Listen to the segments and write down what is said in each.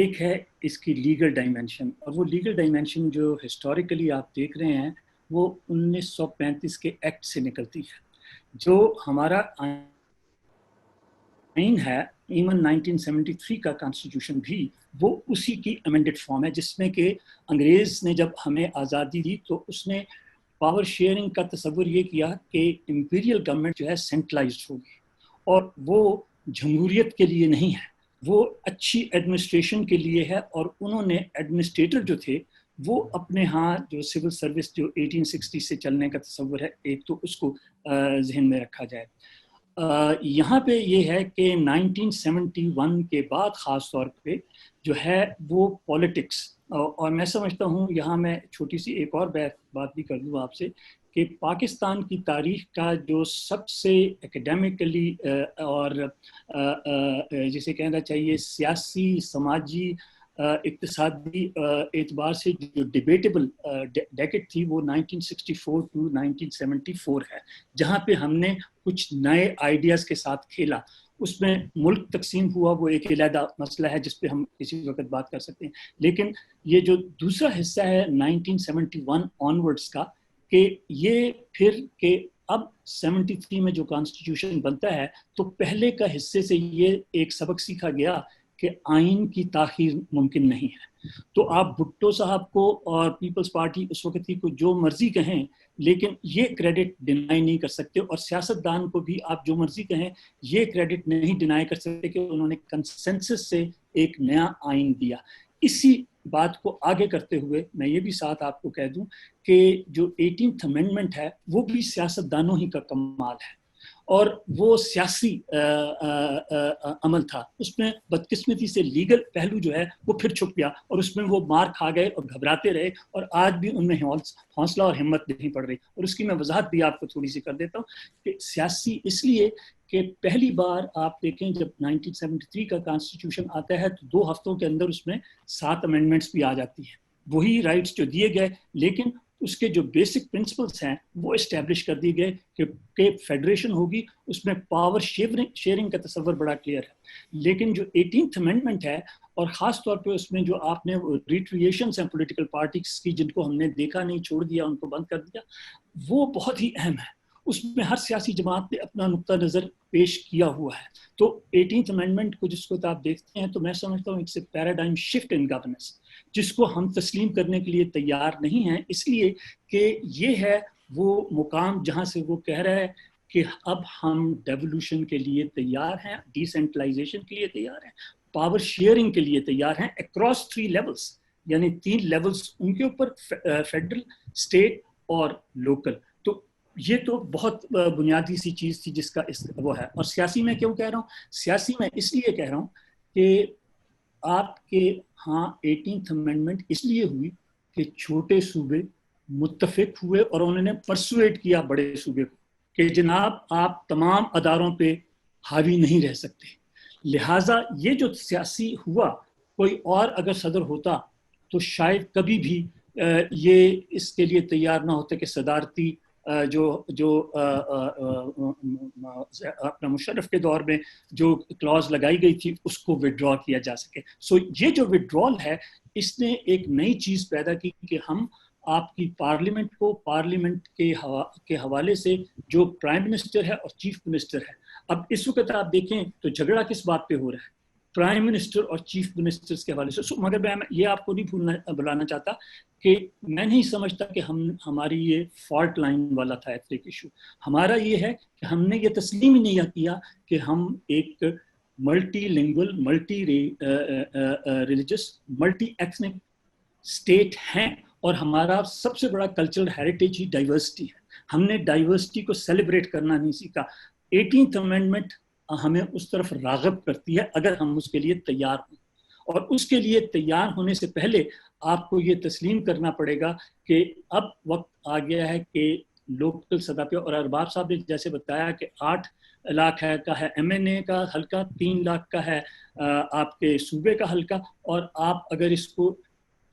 ایک ہے اس کی لیگل ڈائمینشن، اور وہ لیگل ڈائمینشن جو ہسٹوریکلی آپ دیکھ رہے ہیں وہ 1935 کے ایکٹ سے نکلتی ہے. جو ہمارا آئین ہے ایون 1973 کا کانسٹیٹیوشن بھی وہ اسی کی امینڈڈ فارم ہے، جس میں کہ انگریز نے جب ہمیں آزادی دی تو اس نے پاور شیئرنگ کا تصور یہ کیا کہ امپیریل گورنمنٹ جو ہے سینٹرلائزڈ ہوگی، اور وہ جمہوریت کے لیے نہیں ہے، وہ اچھی ایڈمنسٹریشن کے لیے ہے. اور انہوں نے ایڈمنسٹریٹر جو تھے وہ اپنے ہاں جو سول سروس جو 1860 سے چلنے کا تصور ہے ایک تو اس کو ذہن میں رکھا جائے. یہاں پہ یہ ہے کہ 1971 کے بعد خاص طور پہ جو ہے وہ پولیٹکس، اور میں سمجھتا ہوں یہاں میں چھوٹی سی ایک اور بات بھی کر دوں آپ سے کہ پاکستان کی تاریخ کا جو سب سے اکیڈیمکلی اور جسے کہنا چاہیے سیاسی، سماجی، اقتصادی اعتبار سے جو ڈیبیٹیبل ڈیکیڈ تھی وہ 1964 to 1974 ہے، جہاں پہ ہم نے کچھ نئے آئیڈیاز کے ساتھ کھیلا. اس میں ملک تقسیم ہوا وہ ایک علیحدہ مسئلہ ہے جس پہ ہم کسی وقت بات کر سکتے ہیں، لیکن یہ جو دوسرا حصہ ہے 1971 آنورڈز کا، کہ یہ پھر کہ اب 73 میں جو کانسٹیٹیوشن بنتا ہے تو پہلے کا حصے سے یہ ایک سبق سیکھا گیا کہ آئین کی تاخیر ممکن نہیں ہے. تو آپ بھٹو صاحب کو اور پیپلز پارٹی اس وقت کی کو جو مرضی کہیں، لیکن یہ کریڈٹ ڈینائی نہیں کر سکتے، اور سیاستدان کو بھی آپ جو مرضی کہیں یہ کریڈٹ نہیں ڈینائی کر سکتے کہ انہوں نے کنسنسس سے ایک نیا آئین دیا. اسی بات کو آگے کرتے ہوئے میں یہ بھی ساتھ آپ کو کہہ دوں کہ جو 18th امینڈمنٹ ہے وہ بھی سیاستدانوں ہی کا کمال ہے، اور وہ سیاسی عمل تھا. اس میں بدقسمتی سے لیگل پہلو جو ہے وہ پھر چھپ گیا، اور اس میں وہ مار کھا گئے اور گھبراتے رہے، اور آج بھی ان میں حوصلہ اور ہمت نہیں پڑ رہی. اور اس کی میں وضاحت بھی آپ کو تھوڑی سی کر دیتا ہوں کہ سیاسی اس لیے کہ پہلی بار آپ دیکھیں جب 1973 کا کانسٹیٹیوشن آتا ہے تو 2 ہفتوں کے اندر اس میں 7 امینڈمنٹس بھی آ جاتی ہیں، وہی رائٹس جو دیے گئے، لیکن اس کے جو بیسک پرنسپلس ہیں وہ اسٹیبلش کر دیے گئے کہ فیڈریشن ہوگی، اس میں پاور شیئرنگ کا تصور بڑا کلیئر ہے. لیکن جو 18th امینڈمنٹ ہے، اور خاص طور پہ اس میں جو آپ نے ریٹریشنز ہیں پولیٹیکل پارٹیز کی جن کو ہم نے دیکھا نہیں، چھوڑ دیا، ان کو بند کر دیا، وہ بہت ہی اہم ہے. اس میں ہر سیاسی جماعت نے اپنا نقطہ نظر پیش کیا ہوا ہے. تو 18th امینڈمنٹ کو جس کو آپ دیکھتے ہیں تو میں سمجھتا ہوں ایک پیراڈائم شفٹ ان گورننس، جس کو ہم تسلیم کرنے کے لیے تیار نہیں ہیں، اس لیے کہ یہ ہے وہ مقام جہاں سے وہ کہہ رہا ہے کہ اب ہم ڈیولوشن کے لیے تیار ہیں، ڈی سینٹرلائزیشن کے لیے تیار ہیں، پاور شیئرنگ کے لیے تیار ہیں اکراس 3 لیولز، یعنی 3 لیولز ان کے اوپر، فیڈرل، اسٹیٹ اور لوکل. تو یہ تو بہت بنیادی سی چیز تھی جس کا وہ ہے. اور سیاسی میں کیوں کہہ رہا ہوں؟ سیاسی میں اس لیے کہہ رہا ہوں کہ آپ کے ہاں 18th امینڈمنٹ اس لیے ہوئی کہ چھوٹے صوبے متفق ہوئے اور انہوں نے پرسویٹ کیا بڑے صوبے کو کہ جناب آپ تمام اداروں پہ حاوی نہیں رہ سکتے. لہٰذا یہ جو سیاسی ہوا، کوئی اور اگر صدر ہوتا تو شاید کبھی بھی یہ اس کے لیے تیار نہ ہوتے کہ صدارتی جو اپنا مشرف کے دور میں جو کلاز لگائی گئی تھی اس کو وڈرا کیا جا سکے. سو یہ جو وڈرال ہے اس نے ایک نئی چیز پیدا کی کہ ہم آپ کی پارلیمنٹ کو، پارلیمنٹ کے حوالے سے جو پرائم منسٹر ہے اور چیف منسٹر ہے، اب اس وقت آپ دیکھیں تو جھگڑا کس بات پہ ہو رہا ہے؟ پرائم منسٹر اور چیف منسٹرز کے حوالے سے. مگر میں یہ آپ کو نہیں بلانا چاہتا کہ میں نہیں سمجھتا کہ ہماری یہ فالٹ لائن والا تھا ایتھنک ایشو. ہمارا یہ ہے کہ ہم نے یہ تسلیم ہی نہیں کیا کہ ہم ایک multi lingual, multi religious, multi ethnic state ہیں، اور ہمارا سب سے بڑا کلچرل ہیریٹیج ہی ڈائیورسٹی ہے. ہم نے ڈائیورسٹی کو سیلیبریٹ کرنا نہیں سیکھا. 18th امینڈمنٹ ہمیں اس طرف راغب کرتی ہے اگر ہم اس کے لیے تیار ہوں، اور اس کے لیے تیار ہونے سے پہلے آپ کو یہ تسلیم کرنا پڑے گا کہ اب وقت آ گیا ہے کہ لوکل سطح پہ، اور ارباب صاحب نے جیسے بتایا کہ 8 لاکھ کا ہے ایم این اے کا حلقہ، 3 لاکھ کا ہے آپ کے صوبے کا حلقہ، اور آپ اگر اس کو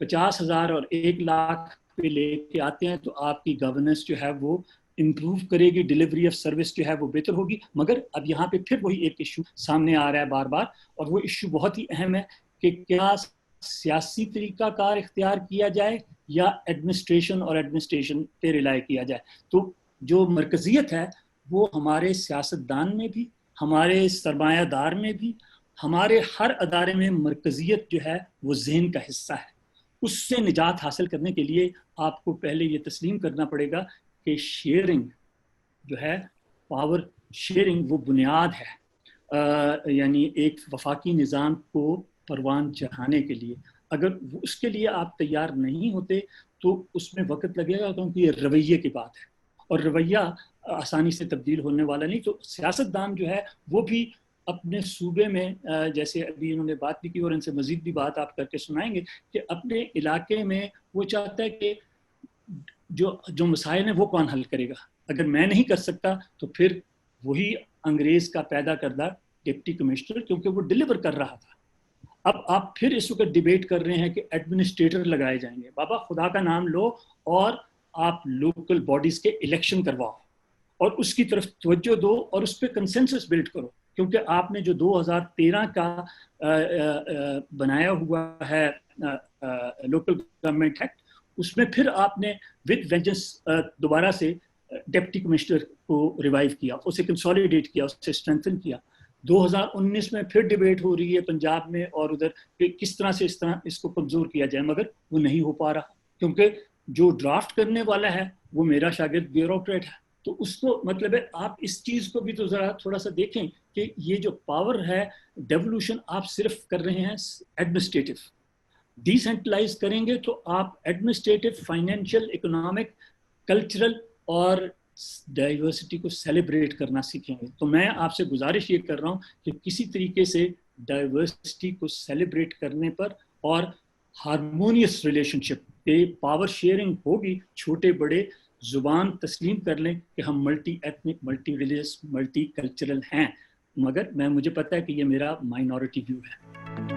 50,000 اور 1 لاکھ پہ لے کے آتے ہیں تو آپ کی گورننس جو ہے وہ امپروو کرے گی، ڈیلیوری آف سروس جو ہے وہ بہتر ہوگی. مگر اب یہاں پہ پھر وہی ایک ایشو سامنے آ رہا ہے بار بار، اور وہ ایشو بہت ہی اہم ہے کہ کیا سیاسی طریقہ کار اختیار کیا جائے یا ایڈمنسٹریشن پہ رلائے کیا جائے. تو جو مرکزیت ہے وہ ہمارے سیاستدان میں بھی، ہمارے سرمایہ دار میں بھی، ہمارے ہر ادارے میں مرکزیت جو ہے وہ ذہن کا حصہ ہے. اس سے نجات حاصل کرنے کے لیے آپ کو پہلے یہ تسلیم کرنا پڑے گا کہ شیئرنگ جو ہے، پاور شیئرنگ، وہ بنیاد ہے یعنی ایک وفاقی نظام کو پروان چڑھانے کے لیے. اگر اس کے لیے آپ تیار نہیں ہوتے تو اس میں وقت لگے گا، کیونکہ یہ رویے کی بات ہے اور رویہ آسانی سے تبدیل ہونے والا نہیں. تو سیاستدان جو ہے وہ بھی اپنے صوبے میں، جیسے ابھی انہوں نے بات بھی کی اور ان سے مزید بھی بات آپ کر کے سنائیں گے، کہ اپنے علاقے میں وہ چاہتا ہے کہ جو مسائل ہیں وہ کون حل کرے گا. اگر میں نہیں کر سکتا تو پھر وہی انگریز کا پیدا کردہ ڈپٹی کمشنر، کیونکہ وہ ڈیلیور کر رہا تھا. اب آپ پھر اس وقت ڈیبیٹ کر رہے ہیں کہ ایڈمنسٹریٹر لگائے جائیں گے. بابا خدا کا نام لو اور آپ لوکل باڈیز کے الیکشن کرواؤ اور اس کی طرف توجہ دو اور اس پہ کنسنسس بلڈ کرو. کیونکہ آپ نے جو 2013 کا بنایا ہوا ہے لوکل گورنمنٹ ایکٹ، اس میں پھر آپ نے ود وینجنس دوبارہ سے ڈپٹی کمشنر کو ریوائیو کیا، اسے کنسولیڈیٹ کیا، اسے اسٹرینتھن کیا. 2019 میں پھر ڈیبیٹ ہو رہی ہے پنجاب میں اور ادھر کہ کس طرح سے اس کو کمزور کیا جائے، مگر وہ نہیں ہو پا رہا کیونکہ جو ڈرافٹ کرنے والا ہے وہ میرا شاگرد بیوروکریٹ ہے. تو اس کو مطلب ہے آپ اس چیز کو بھی تو ذرا تھوڑا سا دیکھیں کہ یہ جو پاور ہے ڈیولوشن آپ صرف کر رہے ہیں ایڈمنسٹریٹو. ڈی سینٹرلائز کریں گے تو آپ ایڈمنسٹریٹو، فائنینشیل، اکنامک، کلچرل اور ڈائیورسٹی کو سیلیبریٹ کرنا سیکھیں گے. تو میں آپ سے گزارش یہ کر رہا ہوں کہ کسی طریقے سے ڈائیورسٹی کو سیلیبریٹ کرنے پر اور ہارمونیس ریلیشن شپ پہ پاور شیئرنگ ہوگی. چھوٹے بڑے زبان تسلیم کر لیں کہ ہم multi ethnic, multi religious, multi cultural ہیں، مگر مجھے پتہ ہے کہ یہ میرا مائنورٹی ویو ہے.